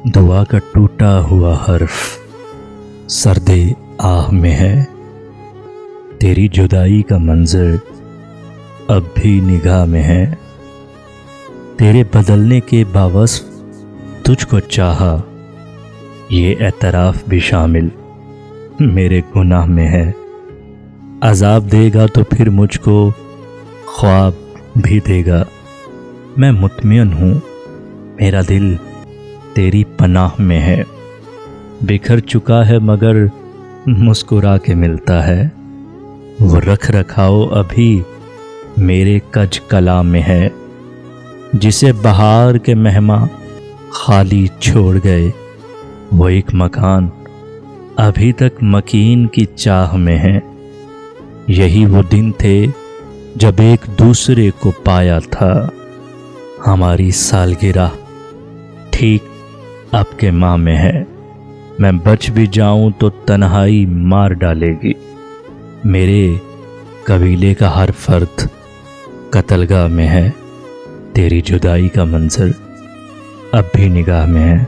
دعا کا ٹوٹا ہوا حرف سرد آہ میں ہے، تیری جدائی کا منظر اب بھی نگاہ میں ہے، تیرے بدلنے کے باوصف تجھ کو چاہا، یہ اعتراف بھی شامل میرے گناہ میں ہے، عذاب دے گا تو پھر مجھ کو خواب بھی دے گا، میں مطمئن ہوں میرا دل تیری پناہ میں ہے، بکھر چکا ہے مگر مسکرا کے ملتا ہے، وہ رکھ رکھاؤ ابھی میرے کج کلا میں ہے، جسے بہار کے مہماں خالی چھوڑ گئے، وہ ایک مکان ابھی تک مکین کی چاہ میں ہے، یہی وہ دن تھے جب ایک دوسرے کو پایا تھا، ہماری سالگرہ ٹھیک اب کے ماہ میں ہے، میں بچ بھی جاؤں تو تنہائی مار ڈالے گی، میرے قبیلے کا ہر فرد قتل گاہ میں ہے، تیری جدائی کا منظر اب بھی نگاہ میں ہے۔